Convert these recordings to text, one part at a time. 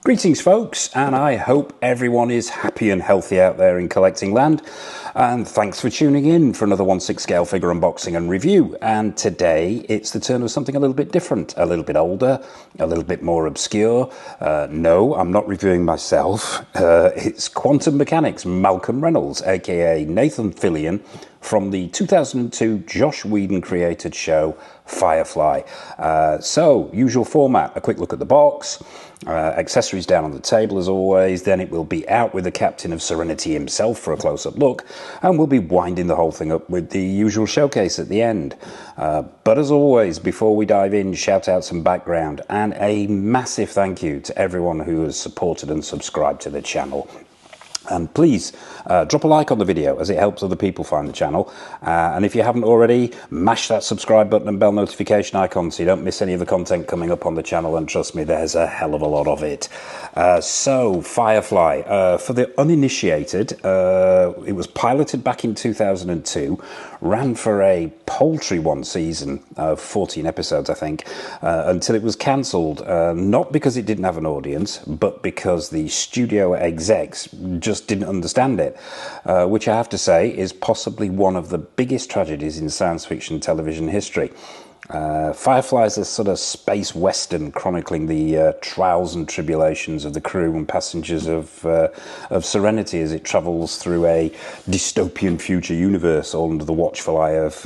Greetings folks, and I hope everyone is happy and healthy out there in collecting land, and thanks for tuning in for another 1/6 scale figure unboxing and review. And today it's the turn of something a little bit different, a little bit older, a little bit more obscure. No, I'm not reviewing myself. It's Quantum Mechanics Malcolm Reynolds, aka Nathan Fillion, from the 2002 Josh Whedon created show Firefly. So, usual format, a quick look at the box, accessories down on the table as always, then it will be out with the Captain of Serenity himself for a close-up look, and we'll be winding the whole thing up with the usual showcase at the end. But as always, before we dive in, shout out some background, and a massive thank you to everyone who has supported and subscribed to the channel. And please drop a like on the video as it helps other people find the channel. And if you haven't already, mash that subscribe button and bell notification icon so you don't miss any of the content coming up on the channel. And trust me, there's a hell of a lot of it. So, Firefly. For the uninitiated, it was piloted back in 2002, ran for a paltry one season of 14 episodes, I think, until it was cancelled. Not because it didn't have an audience, but because the studio execs just didn't understand it, which I have to say is possibly one of the biggest tragedies in science fiction television history. Firefly is a sort of space western chronicling the trials and tribulations of the crew and passengers of Serenity as it travels through a dystopian future universe, all under the watchful eye of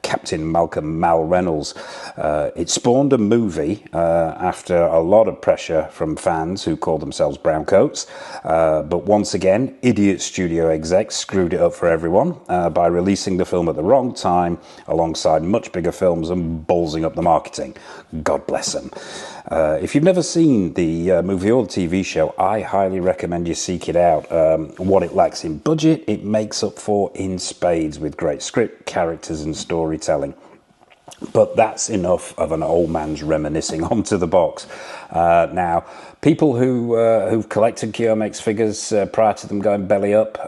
Captain Malcolm Mal Reynolds. It spawned a movie after a lot of pressure from fans who called themselves browncoats, but once again, idiot studio execs screwed it up for everyone by releasing the film at the wrong time alongside much bigger films and ballsing up the marketing. God bless them. If you've never seen the movie or the TV show, I highly recommend you seek it out. What it lacks in budget, it makes up for in spades with great script, characters and storytelling. But that's enough of an old man's reminiscing onto the box. Now, people who've collected QMX figures prior to them going belly up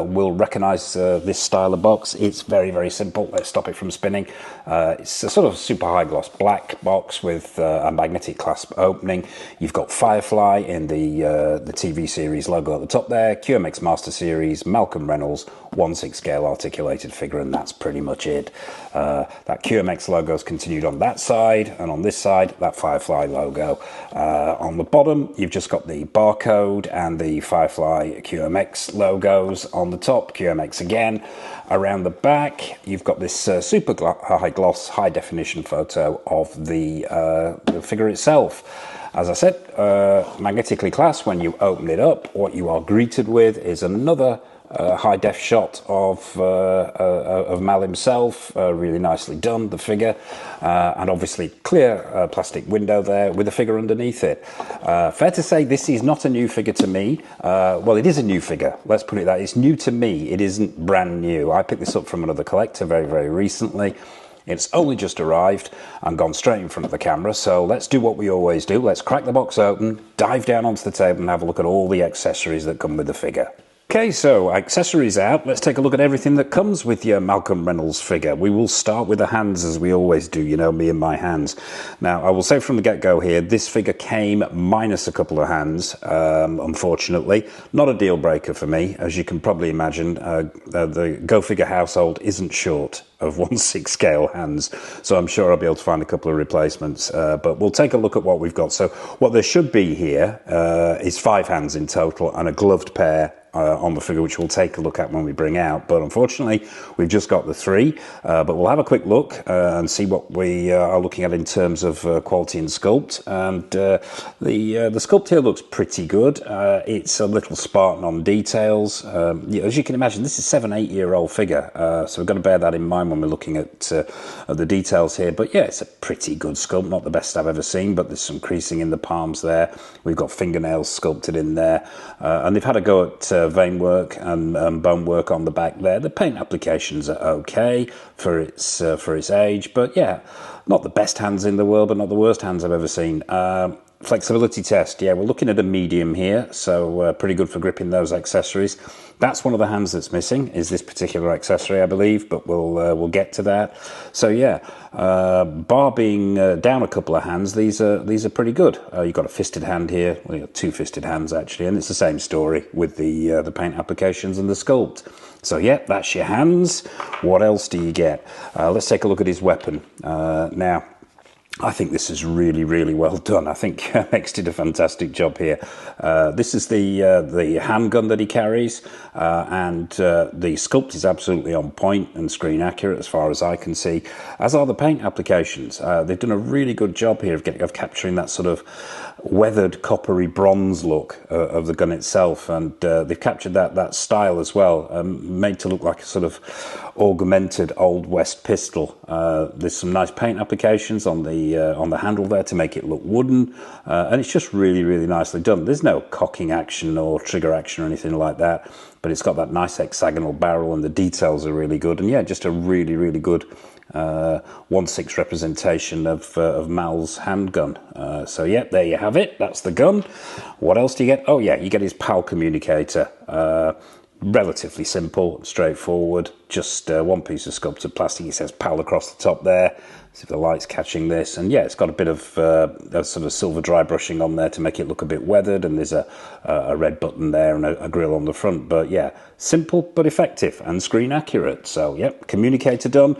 will recognise this style of box. It's very, very simple. Let's stop it from spinning. It's a sort of super high gloss black box with a magnetic clasp opening. You've got Firefly in the TV series logo at the top there, QMX Master Series, Malcolm Reynolds, 1/6 scale articulated figure, and that's pretty much it. That QMX logo is continued on that side, and on this side, that Firefly logo. On the bottom, you've just got the barcode and the Firefly QMX logos. On the top, QMX again. Around the back, you've got this super high gloss, high definition photo of the figure itself. As I said, magnetically clasped. When you open it up, what you are greeted with is another high def shot of Mal himself, really nicely done, the figure, and obviously clear plastic window there with the figure underneath it. Fair to say this is not a new figure to me. Well, it is a new figure, let's put it that. It's new to me, it isn't brand new. I picked this up from another collector very, very recently. It's only just arrived and gone straight in front of the camera, so let's do what we always do. Let's crack the box open, dive down onto the table and have a look at all the accessories that come with the figure. Okay, so accessories out. Let's take a look at everything that comes with your Malcolm Reynolds figure. We will start with the hands as we always do, you know, me and my hands. Now, I will say from the get-go here, this figure came minus a couple of hands, unfortunately. Not a deal breaker for me. As you can probably imagine, the Go Figure household isn't short of 1/6 scale hands, so I'm sure I'll be able to find a couple of replacements, but we'll take a look at what we've got. So what there should be here is 5 hands in total and a gloved pair on the figure, which we'll take a look at when we bring out, but unfortunately we've just got the 3, but we'll have a quick look and see what we are looking at in terms of quality and sculpt. And the sculpt here looks pretty good. It's a little Spartan on details. As you can imagine, this is a 7-8-year-old figure, so we've got to bear that in mind when we're looking at the details here. But yeah, it's a pretty good sculpt, not the best I've ever seen, but there's some creasing in the palms there. We've got fingernails sculpted in there, and they've had a go at vein work and bone work on the back there. The paint applications are okay for its age, but yeah, not the best hands in the world, but not the worst hands I've ever seen. Flexibility test, yeah, we're looking at a medium here, so pretty good for gripping those accessories. That's one of the hands that's missing, is this particular accessory, I believe, but we'll get to that. So yeah, bar being down a couple of hands, these are pretty good. You've got a fisted hand here, well, you've got two fisted hands actually, and it's the same story with the paint applications and the sculpt. So yeah, that's your hands. What else do you get? Let's take a look at his weapon. Now, I think this is really, really well done. I think Mex did a fantastic job here. This is the handgun that he carries, and the sculpt is absolutely on point and screen accurate as far as I can see, as are the paint applications. They've done a really good job here of capturing that sort of weathered coppery bronze look of the gun itself, and they've captured that style as well, made to look like a sort of augmented Old West pistol. There's some nice paint applications on the handle there to make it look wooden, and it's just really, really nicely done. There's no cocking action or trigger action or anything like that, but it's got that nice hexagonal barrel, and the details are really good, and yeah, just a really, really good 1/6 representation of Mal's handgun. So yeah, there you have it. That's the gun. What else do you get? Oh yeah, you get his PAL communicator. Relatively simple, straightforward. Just one piece of sculpted plastic. It says PAL across the top there. See if the light's catching this. And yeah, it's got a bit of a sort of silver dry brushing on there to make it look a bit weathered. And there's a red button there and a grill on the front. But yeah, simple but effective and screen accurate. So yep, communicator done.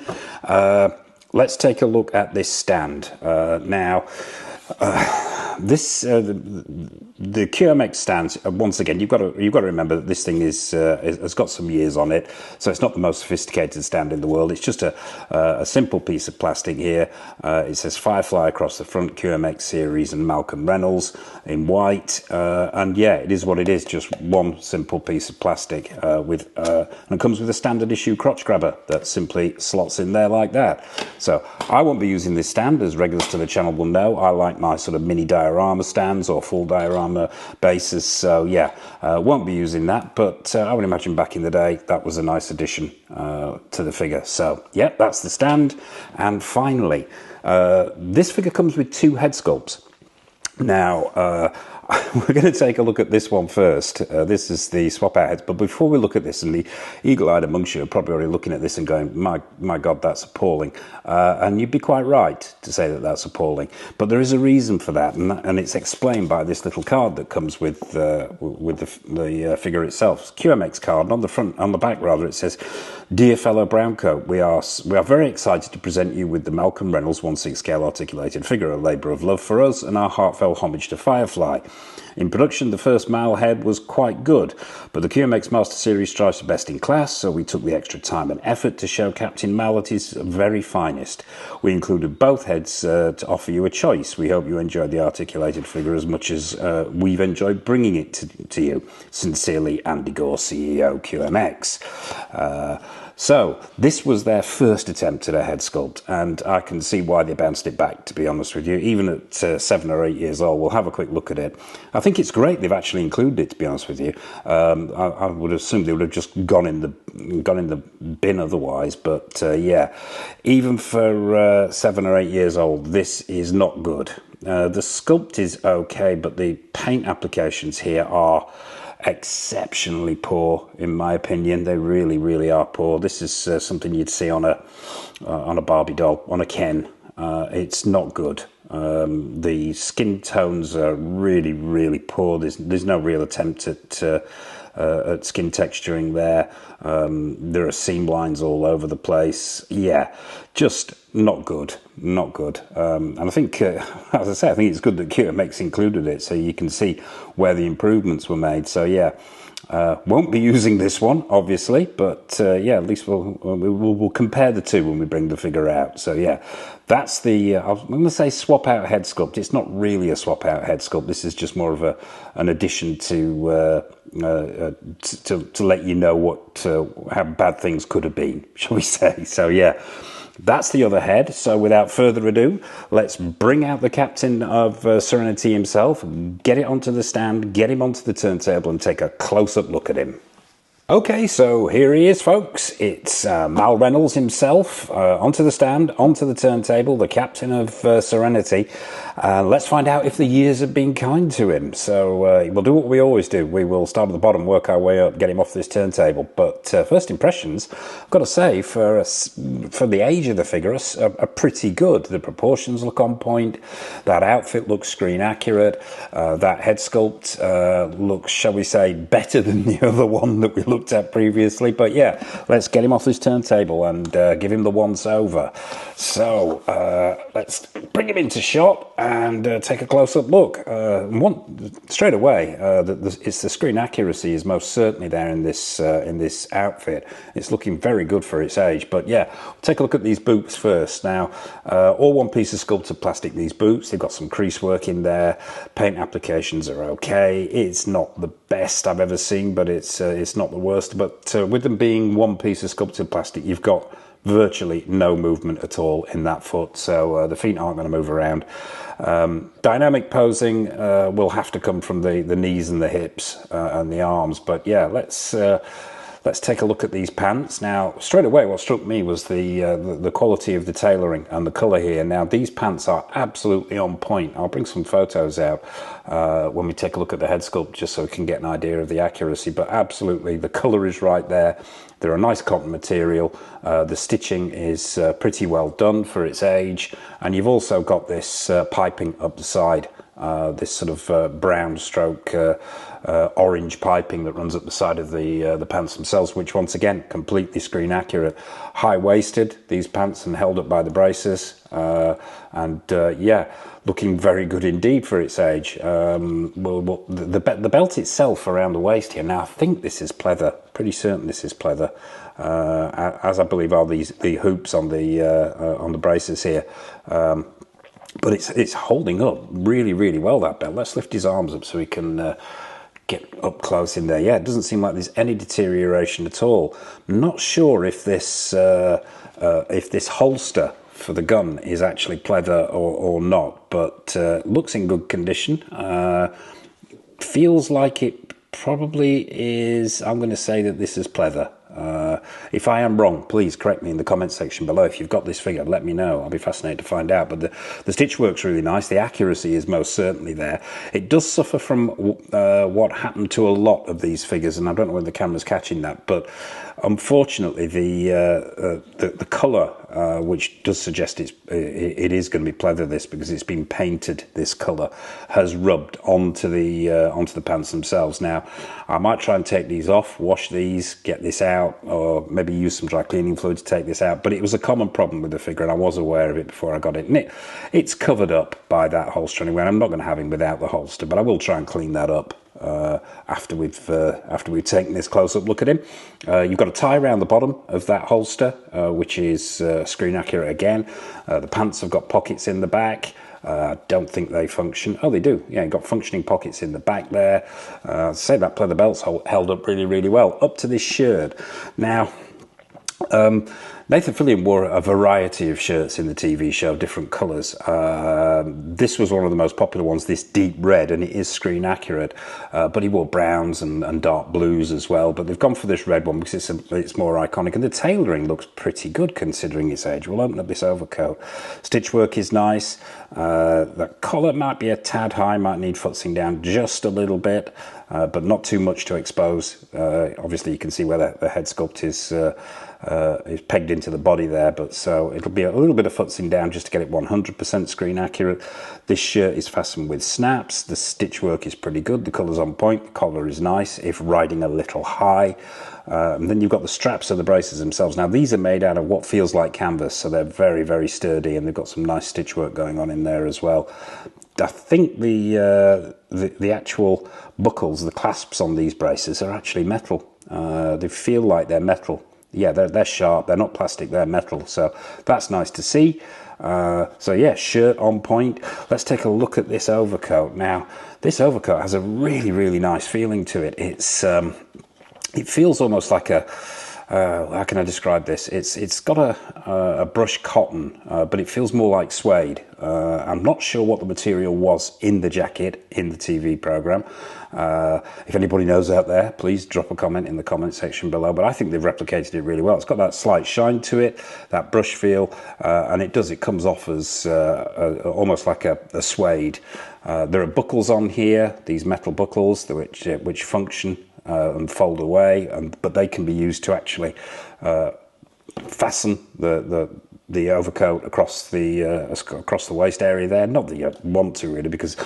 Let's take a look at this stand. Now, the QMX stands, once again, you've got to remember that this thing has got some years on it, so it's not the most sophisticated stand in the world. It's just a simple piece of plastic here. It says Firefly across the front, QMX series, and Malcolm Reynolds in white, and yeah, it is what it is, just one simple piece of plastic and it comes with a standard issue crotch grabber that simply slots in there like that. So I won't be using this stand, as regulars to the channel will know. I like my sort of mini diorama stands or full diorama bases, so yeah, won't be using that, but I would imagine back in the day that was a nice addition to the figure. So yeah, that's the stand. And finally, this figure comes with two head sculpts. Now, we're going to take a look at this one first. This is the swap out heads. But before we look at this, and the eagle-eyed amongst you are probably already looking at this and going, my God, that's appalling. And you'd be quite right to say that that's appalling. But there is a reason for that, and it's explained by this little card that comes with the figure itself. It's QMX card, and on the back rather, it says, "Dear fellow Browncoat, we are very excited to present you with the Malcolm Reynolds 1/6 scale articulated figure, a labour of love for us and our heartfelt homage to Firefly. In production, the first Mal head was quite good, but the QMX Master Series strives for best in class, so we took the extra time and effort to show Captain Mal at his very finest. We included both heads to offer you a choice. We hope you enjoyed the articulated figure as much as we've enjoyed bringing it to you. Sincerely, Andy Gore, CEO, QMX." So this was their first attempt at a head sculpt, and I can see why they bounced it back, to be honest with you. Even at 7 or 8 years old, we'll have a quick look at it. I think it's great they've actually included it, to be honest with you. I would assume they would have just gone in the bin otherwise, but yeah, even for 7 or 8 years old, this is not good. The sculpt is okay, but the paint applications here are exceptionally poor, in my opinion. They really, really are poor. This is something you'd see on a Barbie doll, on a Ken. It's not good. The skin tones are really, really poor. There's no real attempt at skin texturing there. There are seam lines all over the place. Yeah, just not good, not good. And I think, as I say, I think it's good that QMX included it, so you can see where the improvements were made. So yeah, won't be using this one, obviously, but yeah, at least we'll compare the two when we bring the figure out. So yeah, that's the, I'm going to say swap out head sculpt. It's not really a swap out head sculpt. This is just more of an addition to let you know how bad things could have been, shall we say. So yeah, that's the other head. So without further ado, let's bring out the Captain of Serenity himself, get it onto the stand, get him onto the turntable, and take a close-up look at him. Okay, so here he is, folks. It's Mal Reynolds himself, onto the stand, onto the turntable, the Captain of Serenity. Let's find out if the years have been kind to him. So we'll do what we always do. We will start at the bottom, work our way up, get him off this turntable. But first impressions, I've got to say, for the age of the figure, are pretty good. The proportions look on point. That outfit looks screen accurate. That head sculpt looks, shall we say, better than the other one that we looked at previously. But yeah, let's get him off this turntable and give him the once over. So let's bring him into shot and take a close-up look. Straight away, it's the screen accuracy is most certainly there in this outfit. It's looking very good for its age. But yeah, take a look at these boots first. Now, all one piece of sculpted plastic, these boots. They've got some crease work in there. Paint applications are okay. It's not the best I've ever seen, but it's not the worst. But with them being one piece of sculpted plastic, you've got virtually no movement at all in that foot, so the feet aren't going to move around. Dynamic posing will have to come from the knees and the hips and the arms. But yeah, let's take a look at these pants. Now, straight away, what struck me was the quality of the tailoring and the colour here. Now, these pants are absolutely on point. I'll bring some photos out when we take a look at the head sculpt, just so we can get an idea of the accuracy. But absolutely, the colour is right there. They're a nice cotton material. The stitching is pretty well done for its age. And you've also got this piping up the side. This sort of brown stroke orange piping that runs up the side of the pants themselves, which once again completely screen accurate. High-waisted, these pants, and held up by the braces, and yeah, looking very good indeed for its age. The belt itself around the waist here. Now I think this is pleather. Pretty certain this is pleather, as I believe are the hoops on the braces here. But it's holding up really, really well, that belt. Let's lift his arms up so we can get up close in there. Yeah, it doesn't seem like there's any deterioration at all. I'm not sure if this holster for the gun is actually pleather or not, but looks in good condition. Feels like it probably is. I'm going to say that this is pleather. If I am wrong, please correct me in the comment section below. If you've got this figure, let me know. I'll be fascinated to find out. But the stitch work's really nice. The accuracy is most certainly there. It does suffer from what happened to a lot of these figures, and I don't know whether the camera's catching that, but unfortunately the colour, which does suggest it is going to be pleather, this, because it's been painted this colour, has rubbed onto the pants themselves. Now, I might try and take these off, wash these, get this out, or maybe use some dry cleaning fluid to take this out. But it was a common problem with the figure, and I was aware of it before I got it. And it's covered up by that holster anyway. I'm not going to have him without the holster, but I will try and clean that up after we've taken this close-up look at him. You've got a tie around the bottom of that holster, which is screen accurate again. The pants have got pockets in the back. I don't think they function. Oh, they do. Yeah, you've got functioning pockets in the back there. Say that pleather belt's held up really, really well. Up to this shirt. Now, Nathan Fillion wore a variety of shirts in the TV show, different colours. This was one of the most popular ones, this deep red, and it is screen accurate. But he wore browns and dark blues as well. But they've gone for this red one because it's more iconic. And the tailoring looks pretty good considering its age. We'll open up this overcoat. Stitch work is nice. The collar might be a tad high, might need futzing down just a little bit. But not too much to expose. Obviously, you can see where the head sculpt is pegged into the body there, but so it'll be a little bit of futzing down just to get it 100% screen accurate. This shirt is fastened with snaps. The stitch work is pretty good. The colour's on point. The collar is nice, if riding a little high. And then you've got the straps of the braces themselves. Now, these are made out of what feels like canvas, so they're very, very sturdy, and they've got some nice stitch work going on in there as well. I think the actual buckles, the clasps on these braces are actually metal. They feel like they're metal. Yeah, they're sharp. They're not plastic. They're metal. So that's nice to see. So yeah, shirt on point. Let's take a look at this overcoat. Now, this overcoat has a really, really nice feeling to it. It feels almost like how can I describe this? It's got a brushed cotton, but it feels more like suede. I'm not sure what the material was in the jacket in the TV program. If anybody knows out there, please drop a comment in the comment section below. But I think they've replicated it really well. It's got that slight shine to it, that brush feel, and it comes off as almost like a suede. There are buckles on here, these metal buckles, which function and fold away, but they can be used to actually fasten the overcoat across the waist area there. Not that you want to really, because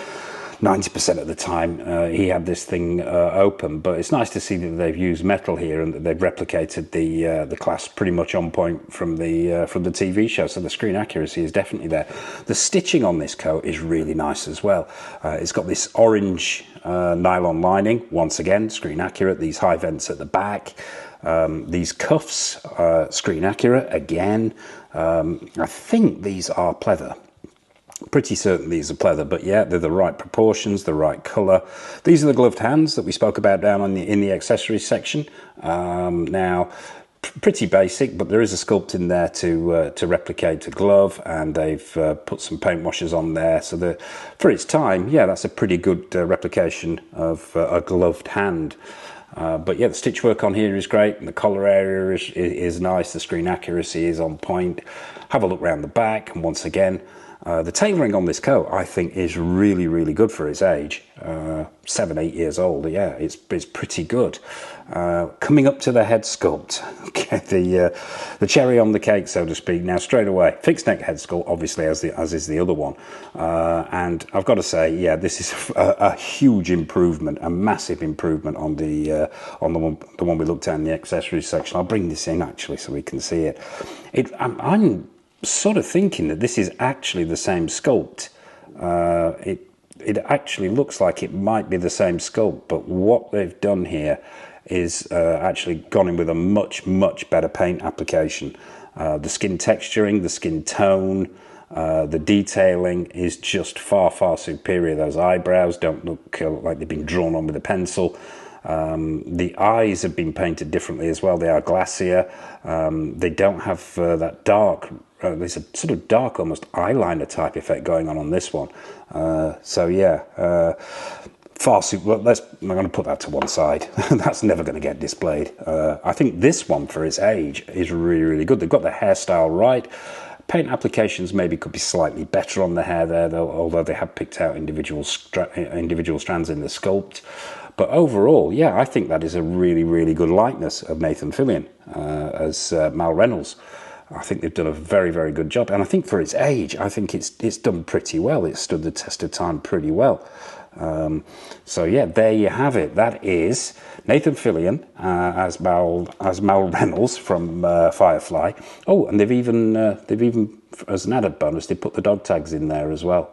90% of the time he had this thing open, but it's nice to see that they've used metal here and that they've replicated the clasp pretty much on point from the TV show. So the screen accuracy is definitely there. The stitching on this coat is really nice as well. It's got this orange nylon lining, once again screen accurate. These high vents at the back. These cuffs, screen accurate again. I think these are pleather. Pretty certain these are pleather, but yeah, they're the right proportions, the right colour. These are the gloved hands that we spoke about down in the accessories section. Now, pretty basic, but there is a sculpt in there to replicate a glove, and they've put some paint washes on there. So for its time, yeah, that's a pretty good replication of a gloved hand. But yeah, the stitch work on here is great, and the collar area is nice. The screen accuracy is on point. Have a look around the back, and once again, the tailoring on this coat, I think, is really, really good for its age. 7, 8 years old, yeah, it's pretty good. Coming up to the head sculpt, okay, the cherry on the cake, so to speak. Now, straight away, fixed neck head sculpt, obviously, as is the other one. And I've got to say, yeah, this is a huge improvement, a massive improvement on the one we looked at in the accessories section. I'll bring this in actually so we can see it. I'm sort of thinking that this is actually the same sculpt. It actually looks like it might be the same sculpt, but what they've done here is actually gone in with a much better paint application. The skin texturing, the skin tone, the detailing is just far superior. Those eyebrows don't look like they've been drawn on with a pencil. The eyes have been painted differently as well. They are glassier. They don't have that dark, there's a sort of dark, almost eyeliner type effect going on this one. So yeah, I'm going to put that to one side. That's never going to get displayed. I think this one, for its age, is really good. They've got the hairstyle right. Paint applications maybe could be slightly better on the hair there, though, although they have picked out individual strands in the sculpt. But overall, yeah, I think that is a really good likeness of Nathan Fillion as Mal Reynolds. I think they've done a very good job, and I think for its age, I think it's done pretty well. It's stood the test of time pretty well. So yeah, there you have it. That is Nathan Fillion as Mal Reynolds from Firefly. Oh, and they've even as an added bonus, they put the dog tags in there as well,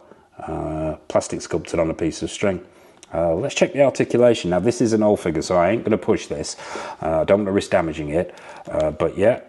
plastic sculpted on a piece of string. Let's check the articulation. Now, this is an old figure, so I ain't going to push this. I don't want to risk damaging it. But yeah,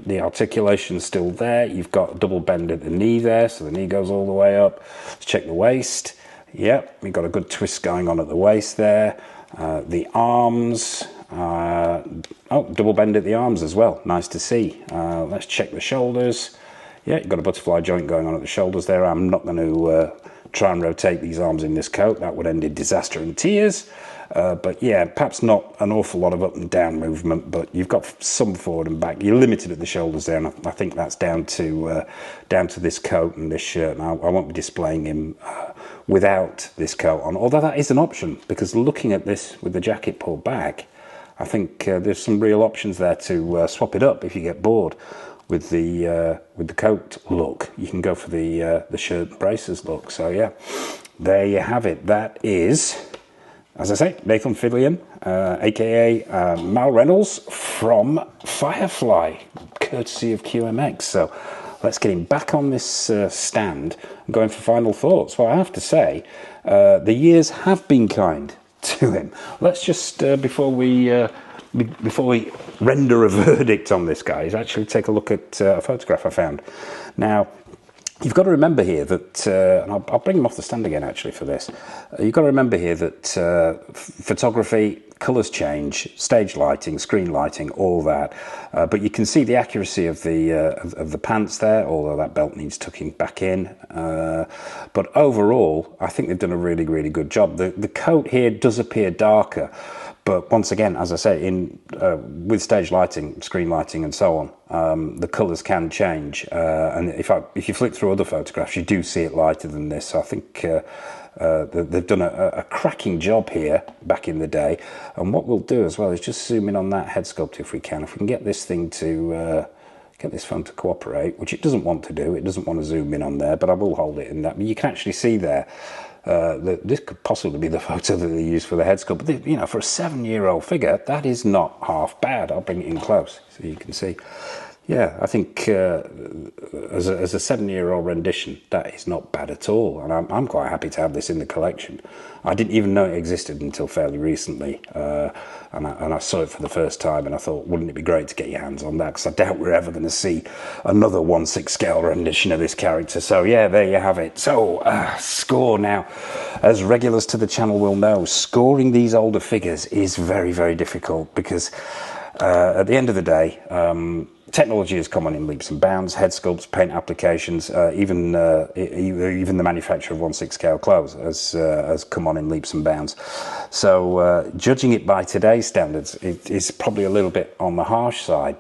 the articulation's still there. You've got a double bend at the knee there, so the knee goes all the way up. Let's check the waist. Yep, we've got a good twist going on at the waist there. The arms. Double bend at the arms as well. Nice to see. Let's check the shoulders. Yeah, you've got a butterfly joint going on at the shoulders there. I'm not going to try and rotate these arms in this coat. That would end in disaster and tears. But yeah, perhaps not an awful lot of up and down movement, but you've got some forward and back. You're limited at the shoulders there, and I think that's down to this coat and this shirt. Now, I won't be displaying him without this coat on, although that is an option, because looking at this with the jacket pulled back, I think there's some real options there to swap it up if you get bored with the coat look. You can go for the shirt and braces look. So yeah, there you have it. That is, as I say, Nathan Fillion, aka Mal Reynolds from Firefly, courtesy of QMX. So let's get him back on this stand and going for final thoughts. Well, I have to say, the years have been kind to him. Let's just before we render a verdict on this guy, is actually take a look at a photograph I found. Now, You've got to remember here that, and I'll bring them off the stand again actually for this. You've got to remember here that photography, colours change, stage lighting, screen lighting, all that. But you can see the accuracy of the pants there, although that belt needs tucking back in. But overall, I think they've done a really, really good job. The coat here does appear darker. But once again, as I say, with stage lighting, screen lighting, and so on, the colours can change. And if you flick through other photographs, you do see it lighter than this. So I think they've done a cracking job here back in the day. And what we'll do as well is just zoom in on that head sculpt if we can. If we can get this thing to get this phone to cooperate, which it doesn't want to do. It doesn't want to zoom in on there, but I will hold it in that. But you can actually see there. This could possibly be the photo that they use for the head sculpt, but you know, for a 7-year-old figure, that is not half bad. I'll bring it in close so you can see. Yeah, I think as a 7-year-old rendition, that is not bad at all, and I'm quite happy to have this in the collection. I didn't even know it existed until fairly recently, and I saw it for the first time, and I thought, wouldn't it be great to get your hands on that? Because I doubt we're ever going to see another 1/6 scale rendition of this character. So yeah, there you have it. So score now. As regulars to the channel will know, scoring these older figures is very, very difficult because at the end of the day, technology has come on in leaps and bounds. Head sculpts, paint applications, even the manufacture of 1/6 scale clothes has come on in leaps and bounds. So judging it by today's standards, it is probably a little bit on the harsh side.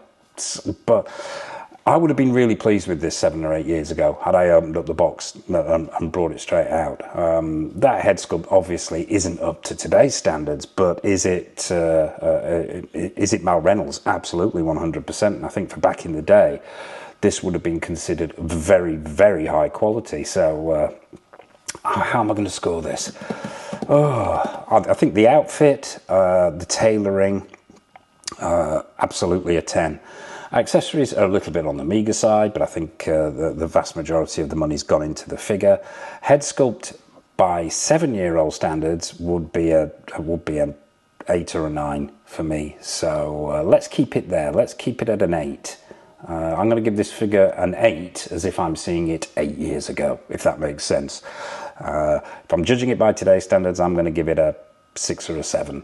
But I would have been really pleased with this 7 or 8 years ago had I opened up the box and brought it straight out. That head sculpt obviously isn't up to today's standards, but is it Mal Reynolds? Absolutely, 100%. And I think for back in the day, this would have been considered very, very high quality. So how am I going to score this? Oh, I think the outfit, the tailoring, absolutely a 10. Accessories are a little bit on the meagre side, but I think the vast majority of the money's gone into the figure. Head sculpt by 7-year-old standards would be an 8 or a 9 for me. So let's keep it there. Let's keep it at an 8. I'm going to give this figure an 8 as if I'm seeing it 8 years ago, if that makes sense. If I'm judging it by today's standards, I'm going to give it a 6 or a 7.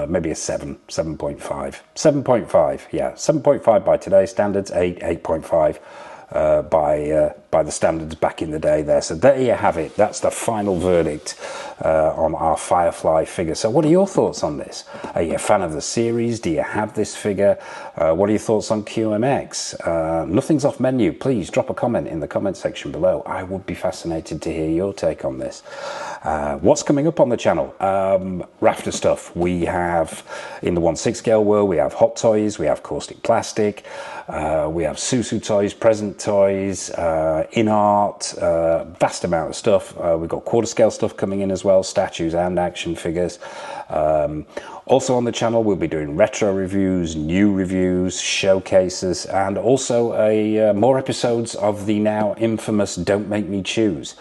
Maybe a 7, 7.5. 7.5, yeah. 7.5 by today's standards, 8, 8.5 by the standards back in the day there. So there you have it. That's the final verdict on our Firefly figure. So what are your thoughts on this? Are you a fan of the series? Do you have this figure? What are your thoughts on QMX? Nothing's off menu. Please drop a comment in the comment section below. I would be fascinated to hear your take on this. What's coming up on the channel? Rafter stuff. We have, in the 1/6 scale world, we have hot toys, we have caustic plastic, we have Susu toys, present toys, in art, vast amount of stuff. We've got quarter scale stuff coming in as well, statues and action figures. Also on the channel, we'll be doing retro reviews, new reviews, showcases, and also more episodes of the now infamous Don't Make Me Choose,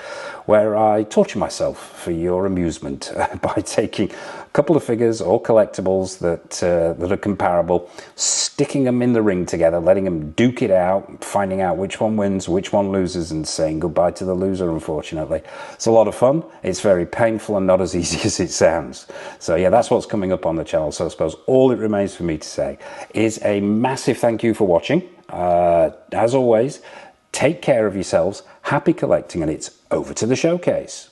where I torture myself for your amusement by taking a couple of figures or collectibles that are comparable, sticking them in the ring together, letting them duke it out, finding out which one wins, which one loses, and saying goodbye to the loser, unfortunately. It's a lot of fun. It's very painful and not as easy as it sounds. So yeah, that's what's coming up on the channel. So I suppose all it remains for me to say is a massive thank you for watching. As always, take care of yourselves, happy collecting, and it's over to the showcase.